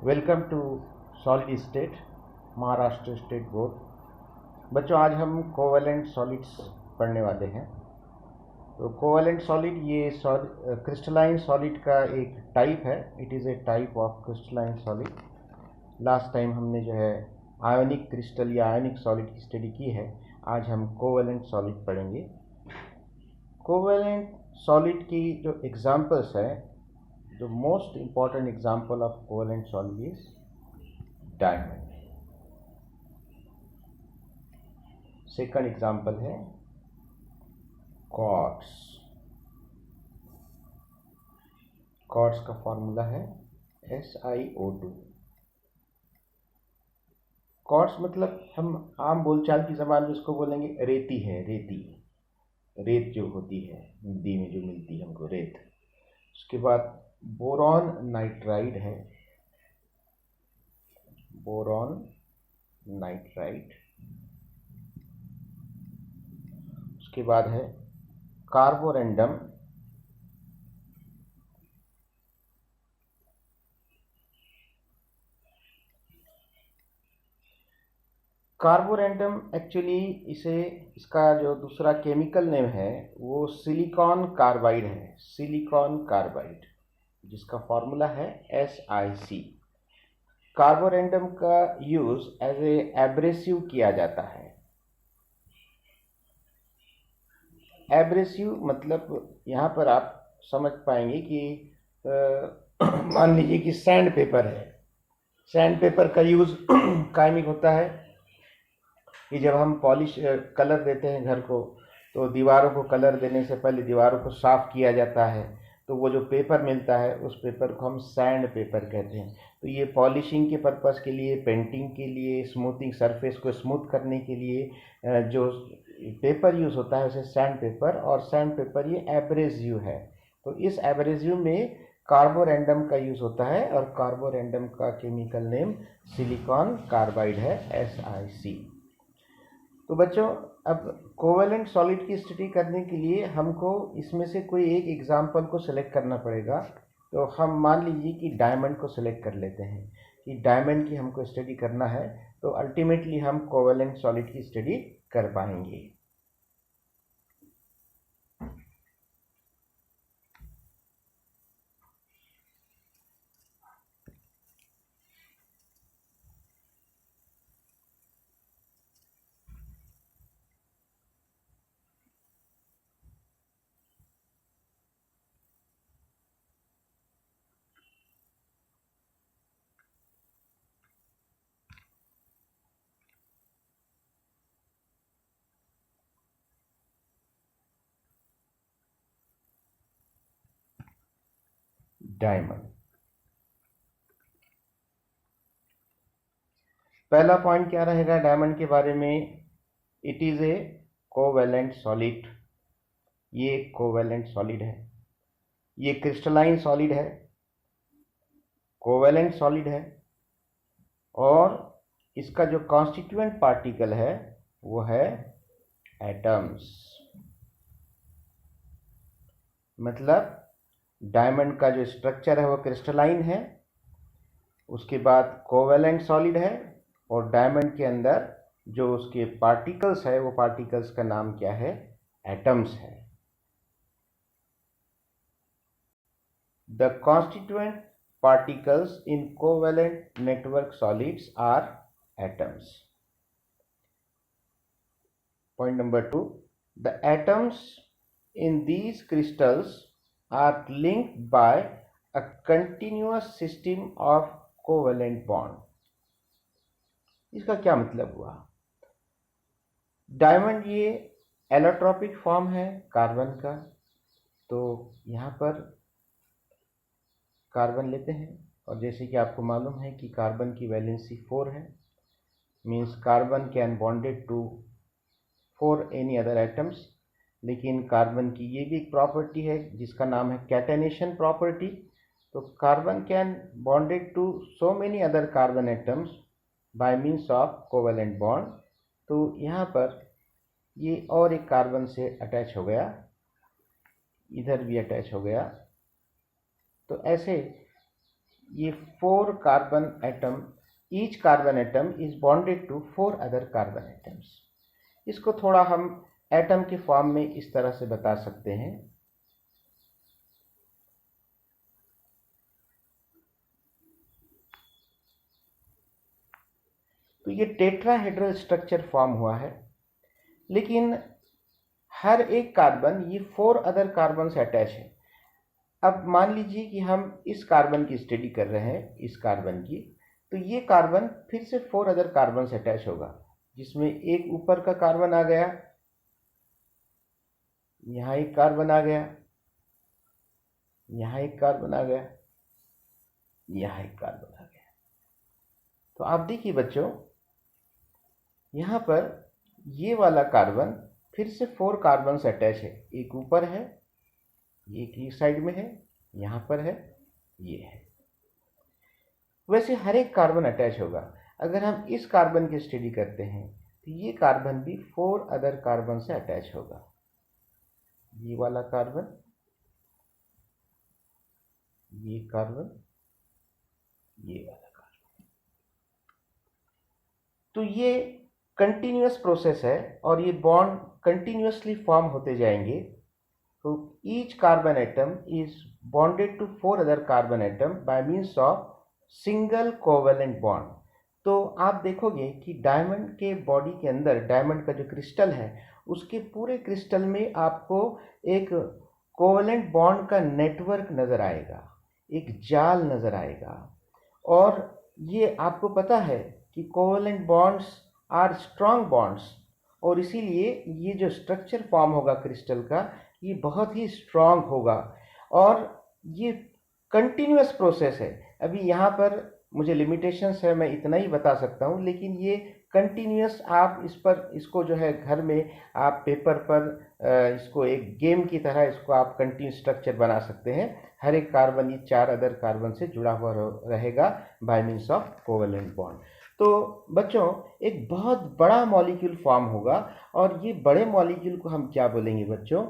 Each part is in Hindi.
Welcome to solid state Maharashtra state board. बच्चों, आज हम कोवेलेंट सॉलिड्स पढ़ने वाले हैं। तो कोवेलेंट सॉलिड ये क्रिस्टलाइन सॉलिड का एक टाइप है। It is a type of crystalline solid. Last time हमने जो है आयोनिक क्रिस्टल या आयोनिक सॉलिड की स्टडी की है। आज हम कोवेलेंट सॉलिड पढ़ेंगे। कोवेलेंट सॉलिड की जो एग्जांपल्स है, the most important example of covalent solid is diamond. Second example है quartz. quartz का फॉर्मूला है SiO2। quartz मतलब हम आम बोलचाल की ज़बान में इसको बोलेंगे रेती है। रेत जो होती है नदी में जो मिलती है हमको, रेत। उसके बाद बोरॉन नाइट्राइड है, बोरॉन नाइट्राइड। उसके बाद है कार्बोरेंडम, कार्बोरेंडम एक्चुअली इसका जो दूसरा केमिकल नेम है वो सिलिकॉन कार्बाइड है। सिलिकॉन कार्बाइड जिसका फॉर्मूला है SiC। कार्बोरेंडम का यूज एज ए एब्रेसिव किया जाता है। एब्रेसिव मतलब यहाँ पर आप समझ पाएंगे कि मान लीजिए कि सैंड पेपर है। सैंड पेपर का यूज कायमिक होता है कि जब हम पॉलिश कलर देते हैं घर को, तो दीवारों को कलर देने से पहले दीवारों को साफ किया जाता है। तो वो जो पेपर मिलता है उस पेपर को हम सैंड पेपर कहते हैं। तो ये पॉलिशिंग के पर्पस के लिए, पेंटिंग के लिए, स्मूथिंग, सरफेस को स्मूथ करने के लिए जो पेपर यूज़ होता है उसे सैंड पेपर। और सैंड पेपर ये एब्रेसिव है। तो इस एब्रेसिव में कार्बोरेंडम का यूज़ होता है और कार्बोरेंडम का केमिकल नेम सिलिकॉन कार्बाइड है, SiC। तो बच्चों, अब कोवेलेंट सॉलिड की स्टडी करने के लिए हमको इसमें से कोई एक एग्जाम्पल को सिलेक्ट करना पड़ेगा। तो हम मान लीजिए कि डायमंड को सिलेक्ट कर लेते हैं कि डायमंड की हमको स्टडी करना है, तो अल्टीमेटली हम कोवेलेंट सॉलिड की स्टडी कर पाएंगे। डायमंड, पहला पॉइंट क्या रहेगा डायमंड के बारे में? It is a covalent solid. ये कोवेलेंट सॉलिड है, ये क्रिस्टलाइन सॉलिड है, कोवेलेंट सॉलिड है। और इसका जो कॉन्स्टिट्यूएंट पार्टिकल है वो है एटम्स। मतलब डायमंड का जो स्ट्रक्चर है वो क्रिस्टलाइन है, उसके बाद कोवेलेंट सॉलिड है, और डायमंड के अंदर जो उसके पार्टिकल्स है वो पार्टिकल्स का नाम क्या है? एटम्स है। The constituent particles in covalent network solids are atoms. Point number 2, the atoms in these crystals are linked by a continuous system of covalent bond. इसका क्या मतलब हुआ? डायमंड ये एलोट्रोपिक फॉर्म है कार्बन का। तो यहाँ पर कार्बन लेते हैं, और जैसे कि आपको मालूम है कि कार्बन की वैलेंसी 4 है, means carbon can bonded to 4 any other atoms. लेकिन कार्बन की ये भी एक प्रॉपर्टी है जिसका नाम है कैटेनेशन प्रॉपर्टी। तो carbon can bonded to so many other carbon atoms by means of covalent bond. तो यहाँ पर ये और एक कार्बन से अटैच हो गया, इधर भी अटैच हो गया। तो ऐसे ये 4 carbon atom, each carbon atom is bonded to 4 other carbon atoms. इसको थोड़ा हम एटम के फॉर्म में इस तरह से बता सकते हैं। तो ये टेट्राहेड्रल स्ट्रक्चर फॉर्म हुआ है, लेकिन हर एक कार्बन ये 4 अदर कार्बन से अटैच है। अब मान लीजिए कि हम इस कार्बन की स्टडी कर रहे हैं, इस कार्बन की, तो ये कार्बन फिर से 4 अदर कार्बन से अटैच होगा, जिसमें एक ऊपर का कार्बन आ गया, यहाँ एक कार्बन आ गया, यहाँ एक कार्बन आ गया, यहाँ एक कार्बन आ गया। तो आप देखिए बच्चों, यहाँ पर ये वाला कार्बन फिर से 4 कार्बन से अटैच है, एक ऊपर है, एक ही साइड में है, यहाँ पर है, ये है। वैसे हर एक कार्बन अटैच होगा। अगर हम इस कार्बन की स्टडी करते हैं तो ये कार्बन भी 4 अदर कार्बन से अटैच होगा। ये वाला कार्बन, ये कार्बन, ये वाला कार्बन। तो ये कंटिन्यूअस प्रोसेस है और ये बॉन्ड कंटिन्यूअसली फॉर्म होते जाएंगे। तो each carbon atom is bonded to 4 other carbon atom by means of single covalent bond. तो आप देखोगे कि डायमंड के बॉडी के अंदर, डायमंड का जो क्रिस्टल है, उसके पूरे क्रिस्टल में आपको एक कोवेलेंट बॉन्ड का नेटवर्क नज़र आएगा, एक जाल नज़र आएगा। और ये आपको पता है कि covalent bonds are strong bonds, और इसीलिए ये जो स्ट्रक्चर फॉर्म होगा क्रिस्टल का, ये बहुत ही स्ट्रॉन्ग होगा और ये कंटिन्यूअस प्रोसेस है। अभी यहाँ पर मुझे लिमिटेशंस है, मैं इतना ही बता सकता हूँ, लेकिन ये कंटिन्यूअस, आप इसको जो है घर में आप पेपर पर इसको एक गेम की तरह इसको आप कंटिन्यूस स्ट्रक्चर बना सकते हैं। हर एक कार्बन ये 4 अदर कार्बन से जुड़ा हुआ रहेगा bye means of covalent bond. तो बच्चों, एक बहुत बड़ा मॉलिक्यूल फॉर्म होगा और ये बड़े मॉलिक्यूल को हम क्या बोलेंगे बच्चों?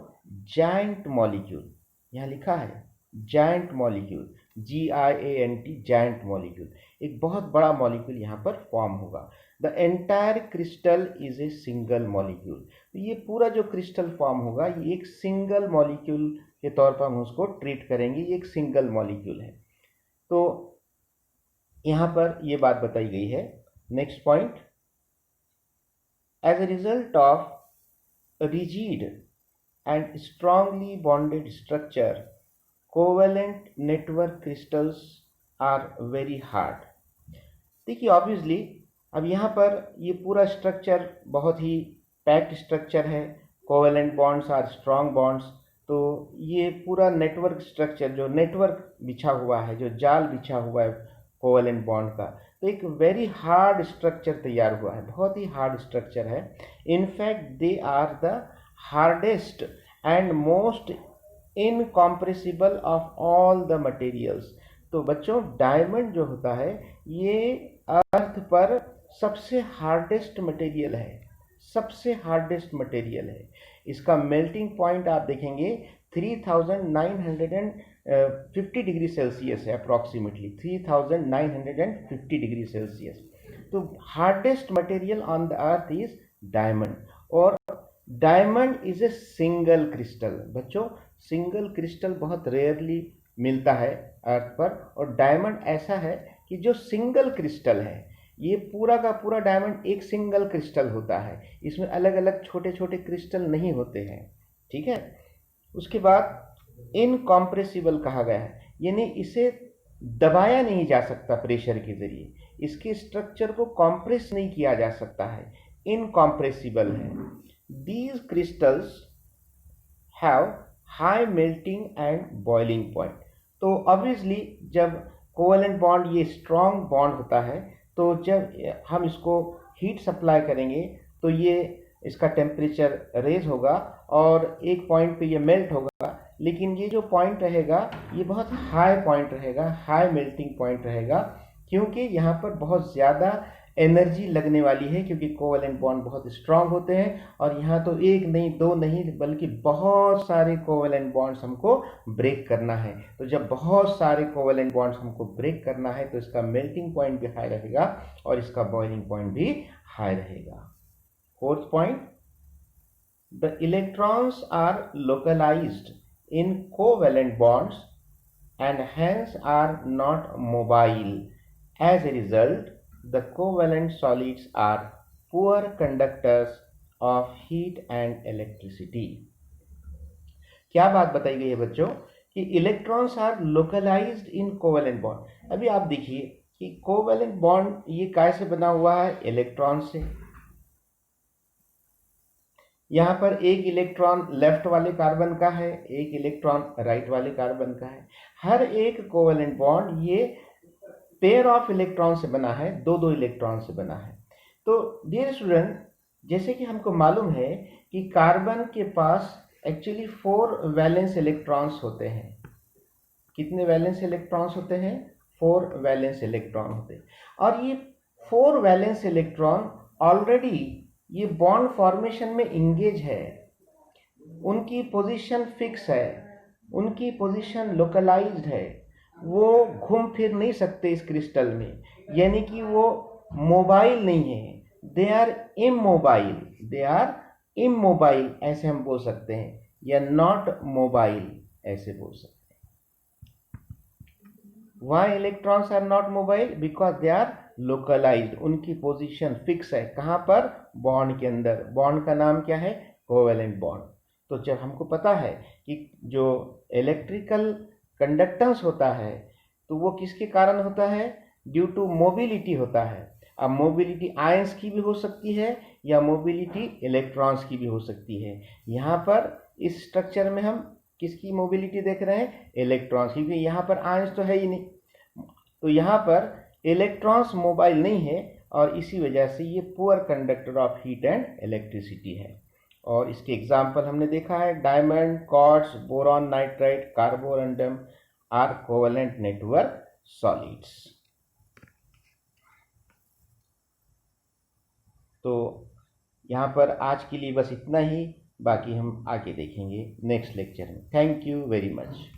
Giant molecule. यहाँ लिखा है giant molecule, GIANT, giant molecule. एक बहुत बड़ा मॉलिक्यूल यहाँ पर फॉर्म होगा। The entire crystal is a single molecule. तो ये पूरा जो क्रिस्टल फॉर्म होगा, ये एक सिंगल मॉलिक्यूल के तौर पर हम उसको ट्रीट करेंगे, ये एक सिंगल मॉलिक्यूल है। तो यहाँ पर ये बात बताई गई है। Next point, as a result of rigid and strongly bonded structure, covalent network crystals are very hard. देखिए ऑब्वियसली अब यहाँ पर ये पूरा स्ट्रक्चर बहुत ही पैक्ड स्ट्रक्चर है, covalent bonds are strong bonds. तो ये पूरा नेटवर्क स्ट्रक्चर, जो नेटवर्क बिछा हुआ है, जो जाल बिछा हुआ है कोवेलेंट बॉन्ड का, तो एक वेरी हार्ड स्ट्रक्चर तैयार हुआ है, बहुत ही हार्ड स्ट्रक्चर है। In fact they are the hardest and most incompressible of all the materials. तो बच्चों, डायमंड जो होता है ये अर्थ पर सबसे हार्डेस्ट मटेरियल है, सबसे हार्डेस्ट मटेरियल है। इसका मेल्टिंग पॉइंट आप देखेंगे 3950 डिग्री सेल्सियस है, अप्रॉक्सीमेटली 3950 डिग्री सेल्सियस। तो hardest material on the earth is diamond, और diamond is a single crystal. बच्चों, सिंगल क्रिस्टल बहुत रेयरली मिलता है अर्थ पर, और डायमंड ऐसा है कि जो सिंगल क्रिस्टल है, ये पूरा का पूरा डायमंड एक सिंगल क्रिस्टल होता है, इसमें अलग अलग छोटे छोटे क्रिस्टल नहीं होते हैं, ठीक है। उसके बाद इनकॉम्प्रेसिबल कहा गया है, यानी इसे दबाया नहीं जा सकता प्रेशर के जरिए, इसके स्ट्रक्चर को कॉम्प्रेस नहीं किया जा सकता है, इनकॉम्प्रेसिबल है। These crystals have high melting and boiling point. तो ऑब्वियसली जब कोवेलेंट बॉन्ड ये स्ट्रॉन्ग बॉन्ड होता है, तो जब हम इसको हीट सप्लाई करेंगे तो ये इसका टेम्परेचर रेज होगा और एक पॉइंट पे ये मेल्ट होगा, लेकिन ये जो पॉइंट रहेगा ये बहुत हाई पॉइंट रहेगा, हाई मेल्टिंग पॉइंट रहेगा, क्योंकि यहाँ पर बहुत ज़्यादा एनर्जी लगने वाली है, क्योंकि कोवेलेंट बॉन्ड बहुत स्ट्रांग होते हैं और यहाँ तो एक नहीं, दो नहीं, बल्कि बहुत सारे कोवेलेंट बॉन्ड्स हमको ब्रेक करना है। तो जब बहुत सारे कोवेलेंट बॉन्ड्स हमको ब्रेक करना है तो इसका मेल्टिंग पॉइंट भी हाई रहेगा और इसका बॉइलिंग पॉइंट भी हाई रहेगा। Fourth point, the electrons are localised in covalent bonds and hence are not mobile. As a result, the covalent solids are poor conductors of heat and electricity. क्या बात बताई गई है बच्चों कि electrons are localised in covalent bond. अभी आप देखिए कि कोवेलेंट बॉन्ड ये कैसे बना हुआ है, इलेक्ट्रॉन से। यहाँ पर एक इलेक्ट्रॉन लेफ्ट वाले कार्बन का है, एक इलेक्ट्रॉन राइट वाले कार्बन का है। हर एक कोवेलेंट बॉन्ड ये पेयर ऑफ इलेक्ट्रॉन से बना है, दो दो इलेक्ट्रॉन से बना है। तो डियर स्टूडेंट, जैसे कि हमको मालूम है कि कार्बन के पास एक्चुअली 4 वैलेंस इलेक्ट्रॉन्स होते हैं। कितने वैलेंस इलेक्ट्रॉन्स होते हैं? 4 वैलेंस इलेक्ट्रॉन होते हैं। और ये 4 वैलेंस इलेक्ट्रॉन ऑलरेडी ये बॉन्ड फॉर्मेशन में इंगेज है, उनकी पोजीशन फिक्स है, उनकी पोजीशन लोकलाइज्ड है, वो घूम फिर नहीं सकते इस क्रिस्टल में, यानी कि वो मोबाइल नहीं है, they are immobile, they are immobile ऐसे हम बोल सकते हैं, या नॉट मोबाइल ऐसे बोल सकते हैं। Why electrons are not mobile? Because they are localised, उनकी पोजीशन फिक्स है। कहाँ पर? बॉन्ड के अंदर। बॉन्ड का नाम क्या है? Covalent bond. तो जब हमको पता है कि जो इलेक्ट्रिकल कंडक्टेंस होता है तो वो किसके कारण होता है? ड्यू टू मोबिलिटी होता है। अब मोबिलिटी आयंस की भी हो सकती है या मोबिलिटी इलेक्ट्रॉन्स की भी हो सकती है। यहाँ पर इस स्ट्रक्चर में हम किसकी मोबिलिटी देख रहे हैं? इलेक्ट्रॉन्स, क्योंकि यहाँ पर आयंस तो है ही नहीं। तो यहाँ पर इलेक्ट्रॉन्स मोबाइल नहीं है और इसी वजह से ये poor conductor of heat and electricity है। और इसके एग्जाम्पल हमने देखा है, diamond, quartz, boron, nitrite, carborundum are covalent network solids. तो यहाँ पर आज के लिए बस इतना ही, बाकी हम आगे देखेंगे नेक्स्ट लेक्चर में। Thank you very much.